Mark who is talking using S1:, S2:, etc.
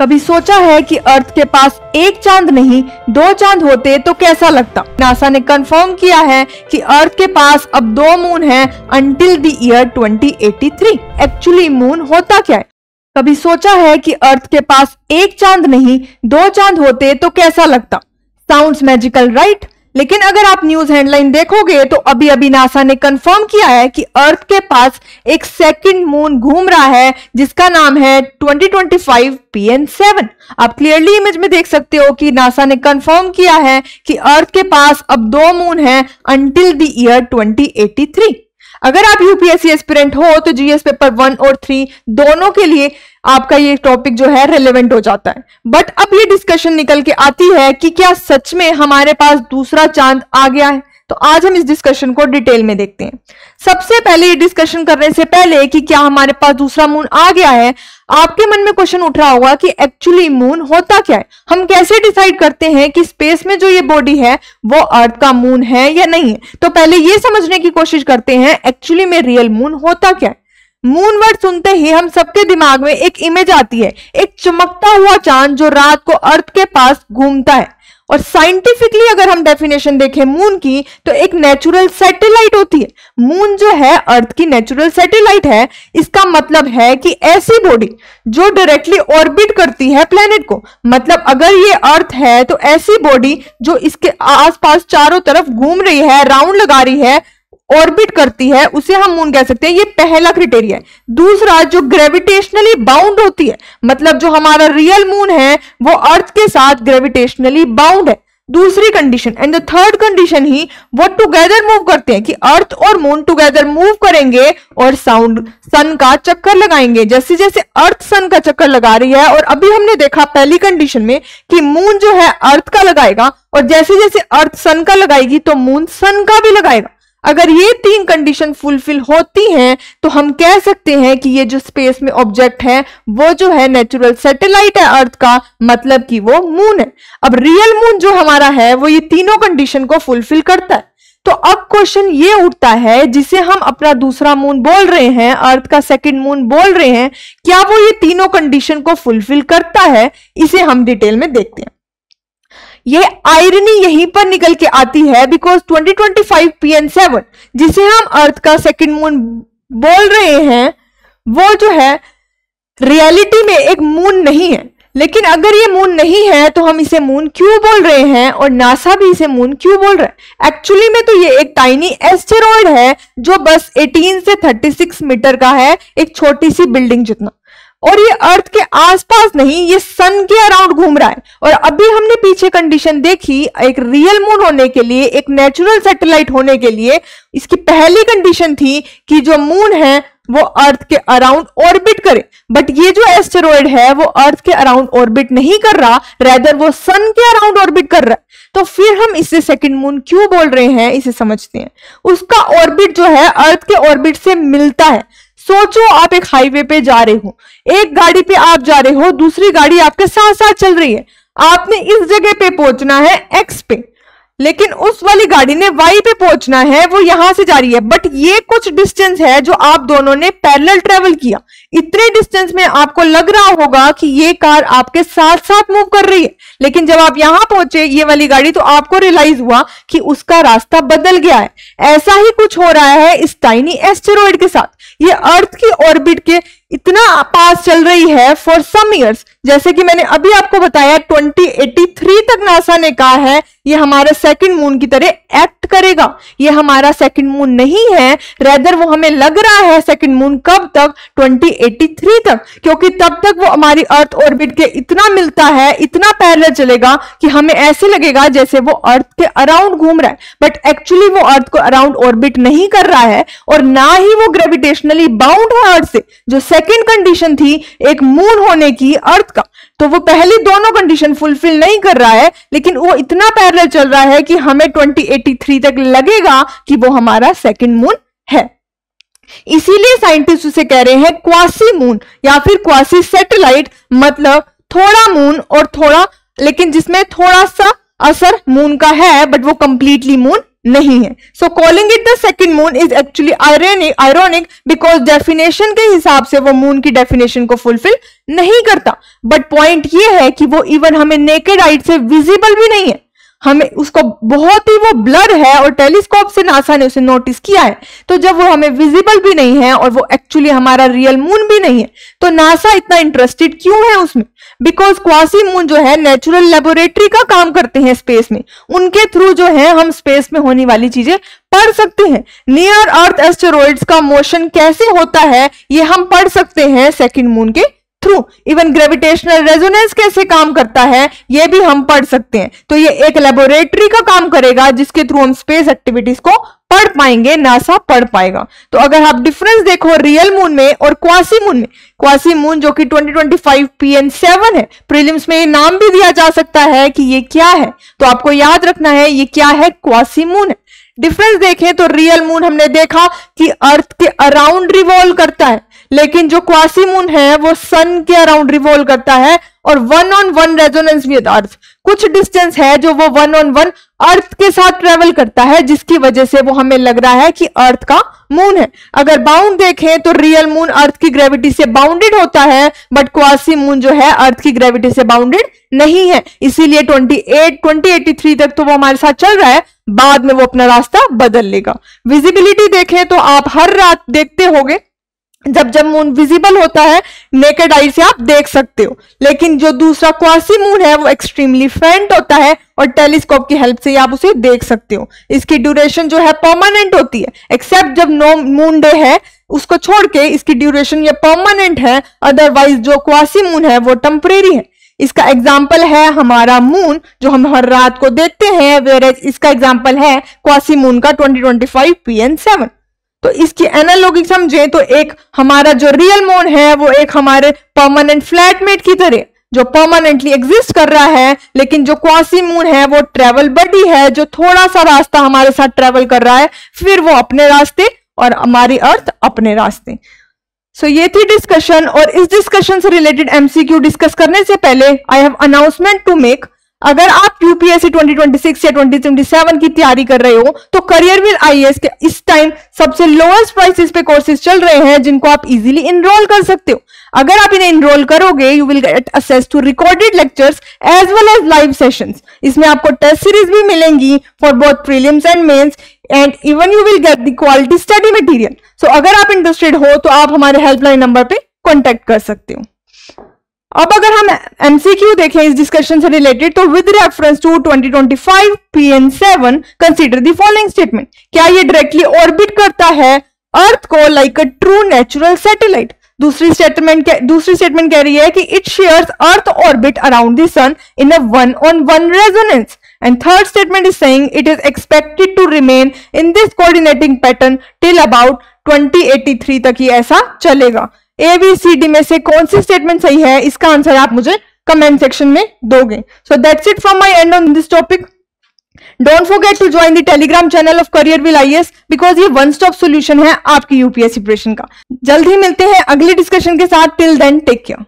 S1: कभी सोचा है कि अर्थ के पास एक चांद नहीं दो चांद होते तो कैसा लगता। नासा ने कंफर्म किया है कि अर्थ के पास अब 2 मून हैं until the year 2083। Actually moon होता क्या है? कभी सोचा है कि अर्थ के पास एक चांद नहीं 2 चांद होते तो कैसा लगता। Sounds magical, right? लेकिन अगर आप न्यूज हेडलाइन देखोगे तो अभी अभी नासा ने कंफर्म किया है कि अर्थ के पास एक सेकंड मून घूम रहा है जिसका नाम है 2025 PN7। आप क्लियरली इमेज में देख सकते हो कि नासा ने कंफर्म किया है कि अर्थ के पास अब 2 मून हैं अंटिल द ईयर 2083। अगर आप यूपीएससी एस्पिरेंट हो तो जीएस पेपर 1 और 3 दोनों के लिए आपका ये टॉपिक जो है रिलेवेंट हो जाता है। बट अब ये डिस्कशन निकल के आती है कि क्या सच में हमारे पास दूसरा चांद आ गया है। तो आज हम इस डिस्कशन को डिटेल में देखते हैं। सबसे पहले ये डिस्कशन करने से पहले कि क्या हमारे पास दूसरा मून आ गया है, आपके मन में क्वेश्चन उठ रहा होगा कि एक्चुअली मून होता क्या है। हम कैसे डिसाइड करते हैं कि स्पेस में जो ये बॉडी है वो अर्थ का मून है या नहीं है। तो पहले ये समझने की कोशिश करते हैं एक्चुअली में रियल मून होता क्या है। मून वर्ड सुनते ही हम सबके दिमाग में एक इमेज आती है, एक चमकता हुआ चांद जो रात को अर्थ के पास घूमता है। और साइंटिफिकली अगर हम डेफिनेशन देखें मून की तो एक नेचुरल सैटेलाइट होती है। मून जो है अर्थ की नेचुरल सैटेलाइट है। इसका मतलब है कि ऐसी बॉडी जो डायरेक्टली ऑर्बिट करती है प्लेनेट को। मतलब अगर ये अर्थ है तो ऐसी बॉडी जो इसके आसपास चारों तरफ घूम रही है, राउंड लगा रही है, ऑर्बिट करती है, उसे हम मून कह सकते हैं। ये पहला क्राइटेरिया है। दूसरा, जो ग्रेविटेशनली बाउंड होती है, मतलब जो हमारा रियल मून है वो अर्थ के साथ ग्रेविटेशनली बाउंड है, दूसरी condition. And the third condition ही वो टुगेदर मूव करते हैं कि अर्थ और मून टुगेदर मूव करेंगे और सन का चक्कर लगाएंगे। जैसे जैसे अर्थ सन का चक्कर लगा रही है, और अभी हमने देखा पहली कंडीशन में कि मून जो है अर्थ का लगाएगा और जैसे जैसे अर्थ सन का लगाएगी तो मून सन का भी लगाएगा। अगर ये 3 कंडीशन फुलफिल होती हैं तो हम कह सकते हैं कि ये जो स्पेस में ऑब्जेक्ट है वो जो है नेचुरल सैटेलाइट है अर्थ का, मतलब कि वो मून है। अब रियल मून जो हमारा है वो ये तीनों कंडीशन को फुलफिल करता है। तो अब क्वेश्चन ये उठता है, जिसे हम अपना दूसरा मून बोल रहे हैं, अर्थ का सेकंड मून बोल रहे हैं, क्या वो ये तीनों कंडीशन को फुलफिल करता है? इसे हम डिटेल में देखते हैं। ये आयरनी यहीं पर निकल के आती है बिकॉज 2025 PN7 जिसे हम अर्थ का सेकंड मून बोल रहे हैं वो जो है रियलिटी में एक मून नहीं है। लेकिन अगर ये मून नहीं है तो हम इसे मून क्यों बोल रहे हैं और नासा भी इसे मून क्यों बोल रहा है? एक्चुअली में तो ये एक टाइनी एस्टेरॉइड है जो बस 18 से 36 मीटर का है, एक छोटी सी बिल्डिंग जितना। और ये अर्थ के आसपास नहीं, ये सन के अराउंड घूम रहा है। और अभी हमने पीछे कंडीशन देखी, एक रियल मून होने के लिए, एक नेचुरल सैटेलाइट होने के लिए इसकी पहली कंडीशन थी कि जो मून है वो अर्थ के अराउंड ऑर्बिट करे। बट ये जो एस्टेरॉइड है वो अर्थ के अराउंड ऑर्बिट नहीं कर रहा, रेदर वो सन के अराउंड ऑर्बिट कर रहा है। तो फिर हम इसे सेकंड मून क्यों बोल रहे हैं, इसे समझते हैं। उसका ऑर्बिट जो है अर्थ के ऑर्बिट से मिलता है। सोचो आप एक हाईवे पे जा रहे हो, एक गाड़ी पे आप जा रहे हो, दूसरी गाड़ी आपके साथ साथ चल रही है। आपने इस जगह पे पहुंचना है एक्स पे, लेकिन उस वाली गाड़ी ने वाई पे पहुंचना है, वो यहां से जा रही है। बट ये कुछ डिस्टेंस है जो आप दोनों ने पैरेलल ट्रेवल किया। इतने डिस्टेंस में आपको लग रहा होगा कि ये कार आपके साथ साथ मूव कर रही है, लेकिन जब आप यहां पहुंचे ये वाली गाड़ी तो आपको रियलाइज हुआ कि उसका रास्ता बदल गया है। ऐसा ही कुछ हो रहा है इस टाइनी एस्टेरॉइड के साथ। ये अर्थ की ऑर्बिट के इतना पास चल रही है फॉर सम इयर्स। जैसे कि मैंने अभी आपको बताया 2083 तक नासा ने कहा है ये हमारे सेकंड मून की तरह एक्ट करेगा। ये हमारा सेकंड मून नहीं है, रेदर वो हमें लग रहा है सेकंड मून। कब तक? 2083 तक, क्योंकि तब तक वो हमारी अर्थ ऑर्बिट के इतना मिलता है, इतना पैरेलल चलेगा कि हमें ऐसे लगेगा जैसे वो अर्थ के अराउंड घूम रहा है। बट एक्चुअली वो अर्थ को अराउंड ऑर्बिट नहीं कर रहा है और ना ही वो ग्रेविटेशनली बाउंड है अर्थ से, जो सेकंड कंडीशन थी एक मून होने की अर्थ का। तो वो पहली दोनों कंडीशन फुलफिल नहीं कर रहा है, लेकिन वो इतना पैरेलल चल रहा है कि हमें 2083 तक लगेगा कि वो हमारा सेकंड मून है। इसीलिए साइंटिस्ट उसे कह रहे हैं क्वासी मून या फिर क्वासी सैटेलाइट, मतलब थोड़ा मून और थोड़ा, लेकिन जिसमें थोड़ा सा असर मून का है बट वो कंप्लीटली मून नहीं है। So calling it the second moon is actually ironic because definition के हिसाब से वो मून की डेफिनेशन को फुलफिल नहीं करता। बट पॉइंट ये है कि वो इवन हमें नेकेड आई से विजिबल भी नहीं है, हमें उसको बहुत ही वो ब्लर है और टेलीस्कोप से नासा ने उसे नोटिस किया है। तो जब वो हमें विजिबल भी नहीं है और वो एक्चुअली हमारा रियल मून भी नहीं है, तो नासा इतना इंटरेस्टेड क्यों है उसमें? बिकॉज क्वासी मून जो है नेचुरल लेबोरेटरी का काम करते हैं स्पेस में, उनके थ्रू जो है हम स्पेस में होने वाली चीजें पढ़ सकते हैं। नियर अर्थ एस्टेरॉइड्स का मोशन कैसे होता है ये हम पढ़ सकते हैं सेकंड मून के थ्रू। इवन ग्रेविटेशनल रेजोनेंस कैसे काम करता है ये भी हम पढ़ सकते हैं। तो ये एक लेबोरेटरी का काम करेगा जिसके थ्रू हम स्पेस एक्टिविटीज को पढ़ पाएंगे, नासा पढ़ पाएगा। तो अगर आप डिफरेंस देखो रियल मून में और क्वासी मून में, क्वासी मून जो कि 2025 PN7 है, प्रीलिम्स में ये नाम भी दिया जा सकता है कि ये क्या है, तो आपको याद रखना है ये क्या है, क्वासी मून है। डिफरेंस देखें तो रियल मून हमने देखा कि अर्थ के अराउंड रिवॉल्व करता है, लेकिन जो क्वासी मून है वो सन के अराउंड रिवॉल्व करता है और 1-on-1 रेजोनेंस विद अर्थ। कुछ डिस्टेंस है जो वो 1-on-1 अर्थ के साथ ट्रेवल करता है, जिसकी वजह से वो हमें लग रहा है कि अर्थ का मून है। अगर बाउंड देखें तो रियल मून अर्थ की ग्रेविटी से बाउंडेड होता है, बट क्वासी मून जो है अर्थ की ग्रेविटी से बाउंडेड नहीं है, इसीलिए 2083 तक तो वो हमारे साथ चल रहा है, बाद में वो अपना रास्ता बदल लेगा। विजिबिलिटी देखें तो आप हर रात देखते होंगे जब जब मून विजिबल होता है नेकेड आई से आप देख सकते हो, लेकिन जो दूसरा क्वासी मून है वो एक्सट्रीमली फेंट होता है और टेलीस्कोप की हेल्प से आप उसे देख सकते हो। इसकी ड्यूरेशन जो है परमानेंट होती है, एक्सेप्ट जब नो मून डे है उसको छोड़ के इसकी ड्यूरेशन ये परमानेंट है, अदरवाइज जो क्वासी मून है वो टेम्परेरी है। इसका एग्जाम्पल है हमारा मून जो हम हर रात को देखते हैं, वेयरएज इसका एग्जाम्पल है क्वासी मून का 2025 PN7। तो इसकी एनालॉगी समझें तो एक हमारा जो रियल मून है वो एक हमारे परमानेंट फ्लैटमेट की तरह जो परमानेंटली एग्जिस्ट कर रहा है, लेकिन जो क्वासी मून है वो ट्रेवल बडी है जो थोड़ा सा रास्ता हमारे साथ ट्रेवल कर रहा है, फिर वो अपने रास्ते और हमारी अर्थ अपने रास्ते। सो ये थी डिस्कशन, और इस डिस्कशन से रिलेटेड MCQ डिस्कस करने से पहले I have announcement to make. अगर आप UPSC 2026 या 2027 की तैयारी कर रहे हो तो करियरविल IAS के इस टाइम सबसे लोएस्ट प्राइसेस पे कोर्सेज चल रहे हैं जिनको आप इजीली इनरोल कर सकते हो। अगर आप इन्हें इनरोल करोगे you will get access to recorded lectures as well as live sessions. इसमें आपको टेस्ट सीरीज भी मिलेंगी for both prelims and mains, and even you will get the quality study material. So अगर आप इंटरेस्टेड हो तो आप हमारे हेल्पलाइन नंबर पे कॉन्टेक्ट कर सकते हो। अब अगर हम MCQ देखें इस डिस्कशन से रिलेटेड तो with reference to 2025 PN7 consider the following statement. क्या ये डायरेक्टली ऑर्बिट करता है अर्थ को like a true natural satellite? दूसरी स्टेटमेंट कह रही है कि it shares Earth orbit around the sun in a 1-on-1 resonance, and third statement is saying it is expected to remain in this coordinating pattern till about 2083 तक ही ऐसा चलेगा। ABCD में से कौन सी स्टेटमेंट सही है इसका आंसर आप मुझे कमेंट सेक्शन में दोगे। So that's it from my end on this topic. Don't forget to join the Telegram channel of Careerwill IAS because ये वन स्टॉप सोल्यूशन है आपकी UPSC प्रिपरेशन का। जल्द ही मिलते हैं अगली डिस्कशन के साथ। Till then take care.